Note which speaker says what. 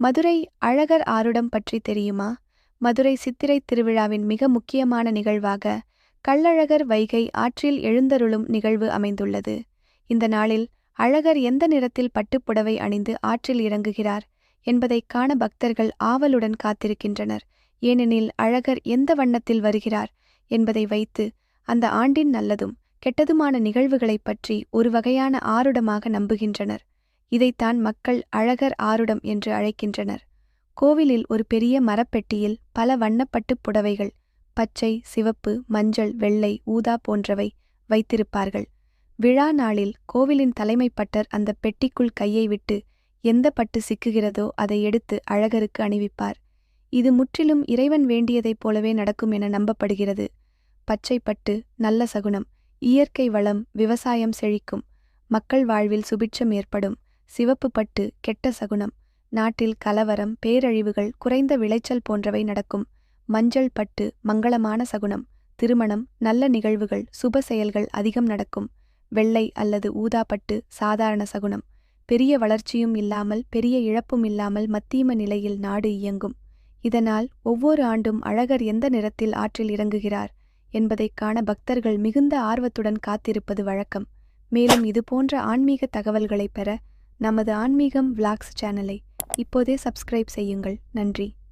Speaker 1: மதுரை அழகர் ஆருடம் பற்றி தெரியுமா? மதுரை சித்திரை திருவிழாவின் மிக முக்கியமான நிகழ்வாக கள்ளழகர் வைகை ஆற்றில் எழுந்தருளும் நிகழ்வு அமைந்துள்ளது. இந்த நாளில் அழகர் எந்த நிறத்தில் பட்டுப்புடவை அணிந்து ஆற்றில் இறங்குகிறார் என்பதைக் காண பக்தர்கள் ஆவலுடன் காத்திருக்கின்றனர். ஏனெனில் அழகர் எந்த வண்ணத்தில் வருகிறார் என்பதை வைத்து அந்த ஆண்டின் நல்லதும் கெட்டதுமான நிகழ்வுகளைப் பற்றி ஒரு வகையான ஆருடமாக நம்புகின்றனர். இதைத்தான் மக்கள் அழகர் ஆருடம் என்று அழைக்கின்றனர். கோவிலில் ஒரு பெரிய மரப்பெட்டியில் பல வண்ணப்பட்டுப் புடவைகள், பச்சை, சிவப்பு, மஞ்சள், வெள்ளை, ஊதா போன்றவை வைத்திருப்பார்கள். விழா நாளில் கோவிலின் தலைமைப்பட்டர் அந்த பெட்டிக்குள் கையை விட்டு எந்த பட்டு சிக்குகிறதோ அதை எடுத்து அழகருக்கு அணிவிப்பார். இது முற்றிலும் இறைவன் வேண்டியதைப் போலவே நடக்கும் என நம்பப்படுகிறது. பச்சை பட்டு நல்ல சகுனம், இயற்கை வளம், விவசாயம் செழிக்கும், மக்கள் வாழ்வில் சுபிட்சம் ஏற்படும். சிவப்பு பட்டு கெட்ட சகுனம், நாட்டில் கலவரம், பேரழிவுகள், குறைந்த விளைச்சல் போன்றவை நடக்கும். மஞ்சள் பட்டு மங்களமான சகுனம், திருமணம், நல்ல நிகழ்வுகள், சுப செயல்கள் அதிகம் நடக்கும். வெள்ளை அல்லது ஊதா பட்டு சாதாரண சகுனம், பெரிய வளர்ச்சியும் இல்லாமல் பெரிய இழப்பும் இல்லாமல் மத்தியம நிலையில் நாடு இயங்கும். இதனால் ஒவ்வொரு ஆண்டும் அழகர் எந்த நிறத்தில் ஆற்றில் இறங்குகிறார் என்பதைக் காண பக்தர்கள் மிகுந்த ஆர்வத்துடன் காத்திருப்பது வழக்கம். மேலும் இதுபோன்ற ஆன்மீக தகவல்களை பெற நமது ஆன்மீகம் விளாக்ஸ் சேனலை இப்போதே சப்ஸ்கிரைப் செய்யுங்கள். நன்றி.